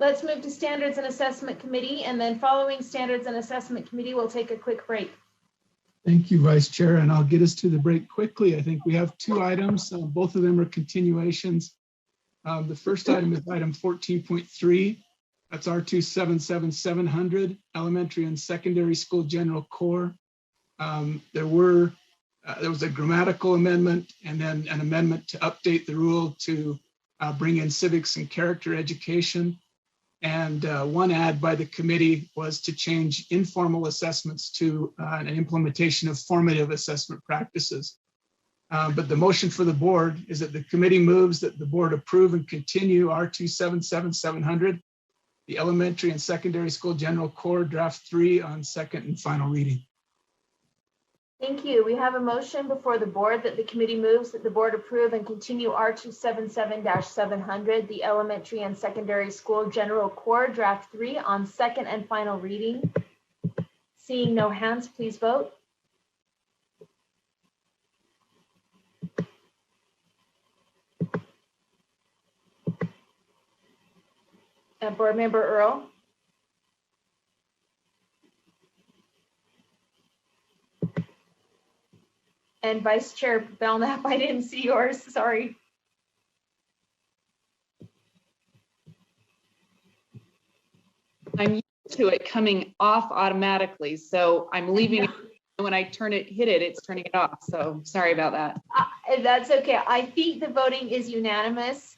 Let's move to Standards and Assessment Committee, and then following Standards and Assessment Committee, we'll take a quick break. Thank you, Vice Chair, and I'll get us to the break quickly. I think we have two items. Both of them are continuations. The first item is item 14.3. That's R277700, Elementary and Secondary School General Core. There was a grammatical amendment and then an amendment to update the rule to bring in civics and character education. And one add by the committee was to change informal assessments to an implementation of formative assessment practices. But the motion for the board is that the committee moves that the board approve and continue R277700, the Elementary and Secondary School General Core Draft 3 on second and final reading. Thank you. We have a motion before the board that the committee moves that the board approve and continue R277-700, the Elementary and Secondary School General Core Draft 3 on second and final reading. Seeing no hands, please vote. Board Member Earl. And Vice Chair Belknap, I didn't see yours, sorry. I'm used to it coming off automatically, so I'm leaving it. When I hit it, it's turning it off. So sorry about that. That's okay. I think the voting is unanimous.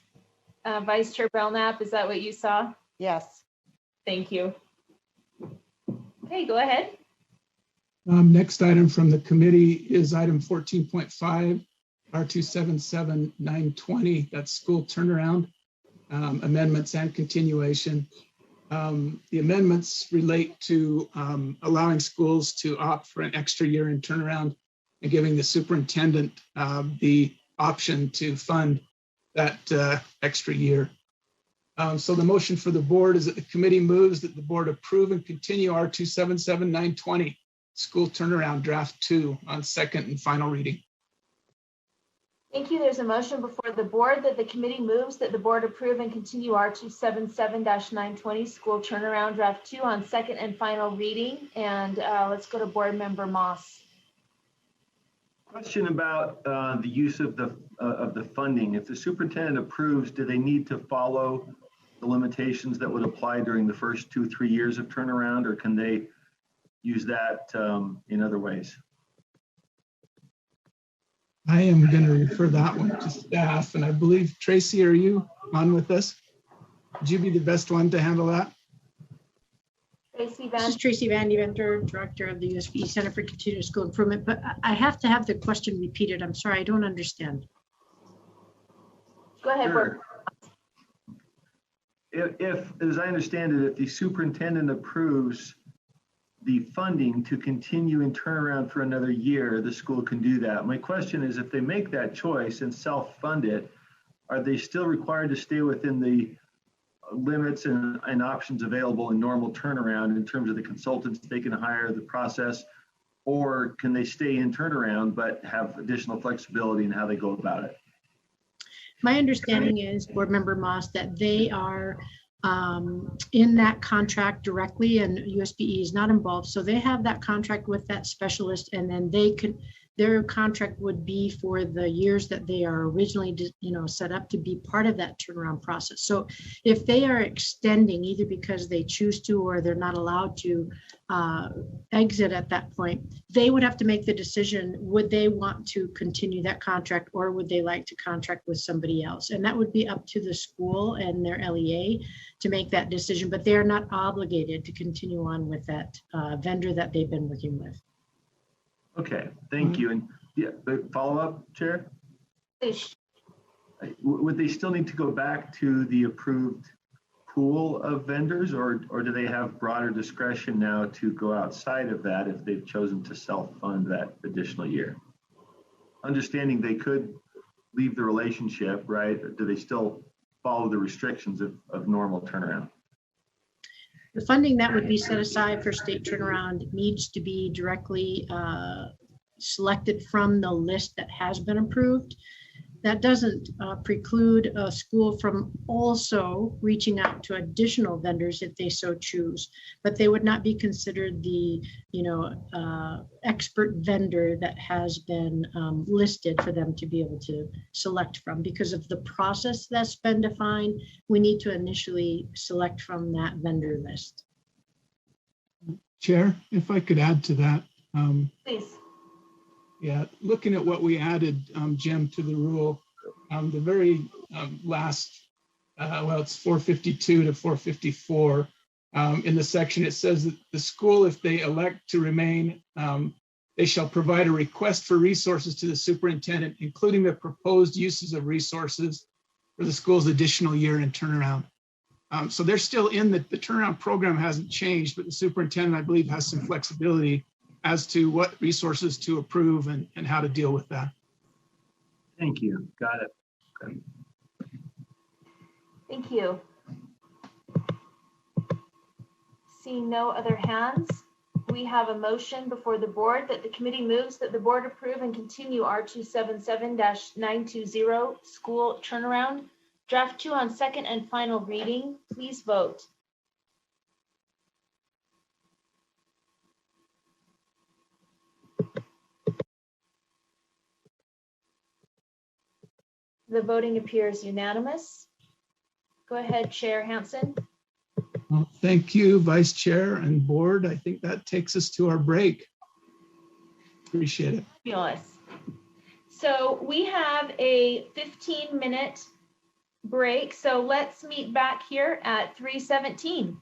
Vice Chair Belknap, is that what you saw? Yes. Thank you. Okay, go ahead. Next item from the committee is item 14.5, R277920, that's school turnaround, amendments and continuation. The amendments relate to allowing schools to opt for an extra year in turnaround and giving the superintendent the option to fund that extra year. So the motion for the board is that the committee moves that the board approve and continue R277920, school turnaround draft 2 on second and final reading. Thank you. There's a motion before the board that the committee moves that the board approve and continue R277-920, school turnaround draft 2 on second and final reading. And let's go to board member Moss. Question about the use of the funding. If the superintendent approves, do they need to follow the limitations that would apply during the first 2-3 years of turnaround, or can they use that in other ways? I am going to refer that one to staff, and I believe, Tracy, are you on with us? Would you be the best one to handle that? This is Tracy Van Deventer, Director of the USBE Center for Continuous School Improvement, but I have to have the question repeated. I'm sorry, I don't understand. Go ahead. Sure. If, as I understand it, if the superintendent approves the funding to continue in turnaround for another year, the school can do that. My question is, if they make that choice and self-fund it, are they still required to stay within the limits and options available in normal turnaround in terms of the consultants they can hire, the process, or can they stay in turnaround but have additional flexibility in how they go about it? My understanding is, Board Member Moss, that they are in that contract directly and USBE is not involved. So they have that contract with that specialist, and then they could, their contract would be for the years that they are originally, set up to be part of that turnaround process. So if they are extending, either because they choose to or they're not allowed to exit at that point, they would have to make the decision, would they want to continue that contract or would they like to contract with somebody else? And that would be up to the school and their LEA to make that decision, but they are not obligated to continue on with that vendor that they've been working with. Okay, thank you. And yeah, the follow-up, Chair? Would they still need to go back to the approved pool of vendors, or do they have broader discretion now to go outside of that if they've chosen to self-fund that additional year? Understanding they could leave the relationship, right? Or do they still follow the restrictions of normal turnaround? The funding that would be set aside for state turnaround needs to be directly selected from the list that has been approved. That doesn't preclude a school from also reaching out to additional vendors if they so choose, but they would not be considered the, expert vendor that has been listed for them to be able to select from. Because of the process that's been defined, we need to initially select from that vendor list. Chair, if I could add to that. Please. Yeah, looking at what we added, Jim, to the rule, the very last, it's 452 to 454. In the section, it says that the school, if they elect to remain, they shall provide a request for resources to the superintendent, including the proposed uses of resources for the school's additional year in turnaround. So they're still in the turnaround program hasn't changed, but the superintendent, I believe, has some flexibility as to what resources to approve and how to deal with that. Thank you. Got it. Okay. Thank you. Seeing no other hands, we have a motion before the board that the committee moves that the board approve and continue R277-920 school turnaround draft 2 on second and final reading. Please vote. The voting appears unanimous. Go ahead, Chair Hansen. Well, thank you, Vice Chair and board. I think that takes us to our break. Appreciate it. Fabulous. So we have a 15-minute break. So let's meet back here at 3:17.